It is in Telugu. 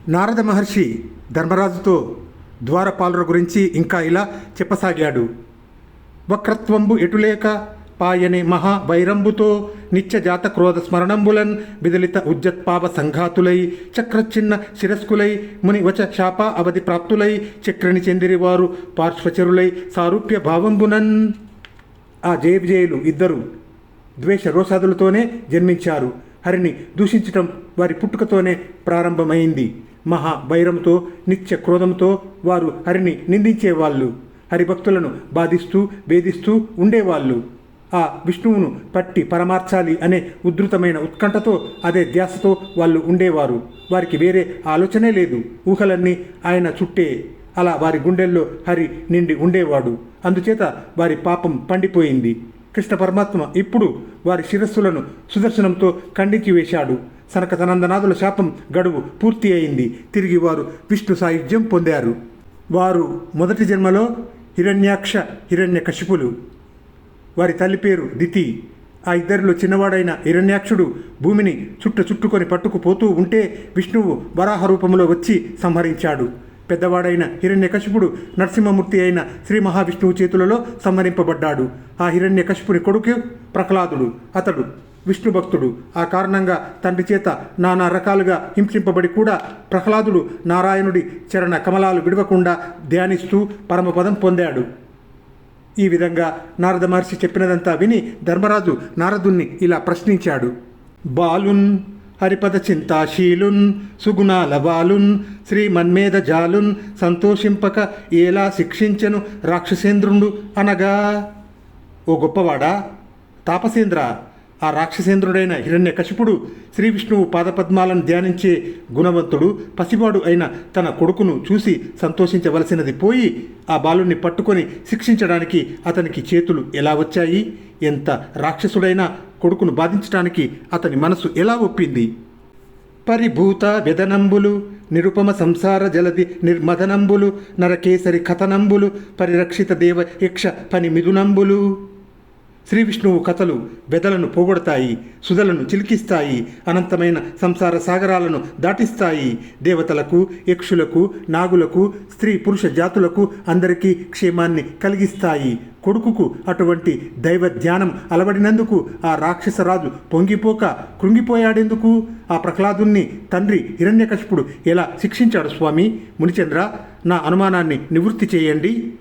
నారద మహర్షి ధర్మరాజుతో ద్వారపాలుర గురించి ఇంకా ఇలా చెప్పసాగాడు. వక్రత్వంబు ఎటులేక పాయని మహా వైరంబుతో నిత్య జాత క్రోధ స్మరణంబులన్ విదలిత ఉజ్జత్పావ సంఘాతులై చక్రచిన్న శిరస్కులై ముని వచ శాప అవధి ప్రాప్తులై చక్రని చెందిరివారు పార్శ్వచరులై సారూప్య భావంబునన్. ఆ జయవిజయులు ఇద్దరు ద్వేష రోషాదులతోనే జన్మించారు. హరిని దూషించటం వారి పుట్టుకతోనే ప్రారంభమైంది. మహా వైరంతో నిత్య క్రోధంతో వారు హరిని నిందించేవాళ్ళు. హరిభక్తులను బాధిస్తూ వేధిస్తూ ఉండేవాళ్ళు. ఆ విష్ణువును పట్టి పరమార్చాలి అనే ఉద్ధృతమైన ఉత్కంఠతో అదే ధ్యాసతో వాళ్ళు ఉండేవారు. వారికి వేరే ఆలోచనే లేదు. ఊహలన్నీ ఆయన చుట్టే. అలా వారి గుండెల్లో హరి నిండి ఉండేవాడు. అందుచేత వారి పాపం పండిపోయింది. కృష్ణ పరమాత్మ ఇప్పుడు వారి శిరస్సులను సుదర్శనంతో ఖండించి వేశాడు. సనక సనందనాథుల శాపం గడువు పూర్తి అయింది. తిరిగి వారు విష్ణు సాయుధ్యం పొందారు. వారు మొదటి జన్మలో హిరణ్యాక్ష హిరణ్యకశిపులు. వారి తల్లి పేరు దితి. ఆ ఇద్దరిలో చిన్నవాడైన హిరణ్యాక్షుడు భూమిని చుట్టుకొని పట్టుకుపోతూ ఉంటే విష్ణువు వరాహ రూపంలో వచ్చి సంహరించాడు. పెద్దవాడైన హిరణ్యకశిపుడు నరసింహమూర్తి అయిన శ్రీ మహావిష్ణువు చేతులలో సంహరింపబడ్డాడు. ఆ హిరణ్యకశిపుని కొడుకు ప్రహ్లాదుడు. అతడు విష్ణు భక్తుడు. ఆ కారణంగా తండ్రి చేత నానా రకాలుగా హింసింపబడి కూడా ప్రహ్లాదుడు నారాయణుడి చరణ కమలాలు విడవకుండా ధ్యానిస్తూ పరమపదం పొందాడు. ఈ విధంగా నారద మహర్షి చెప్పినదంతా విని ధర్మరాజు నారదుణ్ణి ఇలా ప్రశ్నించాడు. బాలున్ హరిపద చింతాశీలున్ సుగుణాల బాలున్ శ్రీమన్మేధ జాలున్ సంతోషింపక ఎలా శిక్షించెను రాక్షసేంద్రుండు అనగా. ఓ గొప్పవాడా, తాపసేంద్ర, ఆ రాక్షసేంద్రుడైన హిరణ్యకశిపుడు శ్రీ విష్ణువు పాదపద్మాలను ధ్యానించే గుణవంతుడు పసివాడు అయిన తన కొడుకును చూసి సంతోషించవలసినది పోయి ఆ బాలుని పట్టుకొని శిక్షించడానికి అతనికి చేతులు ఎలా వచ్చాయి? ఎంత రాక్షసుడైనా కొడుకును బాధించడానికి అతని మనసు ఎలా ఒప్పింది? పరిభూత వ్యదనంబులు నిరుపమ సంసార జలది నిర్మదనంబులు నరకేసరి కథనంబులు పరిరక్షిత దేవ యక్ష పని మిథునంబులు. శ్రీ విష్ణువు కథలు వెదలను పోగొడతాయి, సుధలను చిలికిస్తాయి, అనంతమైన సంసార సాగరాలను దాటిస్తాయి. దేవతలకు, యక్షులకు, నాగులకు, స్త్రీ పురుష జాతులకు అందరికీ క్షేమాన్ని కలిగిస్తాయి. కొడుకుకు అటువంటి దైవ ధ్యానం అలవడినందుకు ఆ రాక్షసరాజు పొంగిపోక కృంగిపోయాడెందుకు? ఆ ప్రహ్లాదుణ్ణి తండ్రి హిరణ్యకశిపుడు ఎలా శిక్షించాడు స్వామి? మునిచంద్ర, నా అనుమానాన్ని నివృత్తి చేయండి.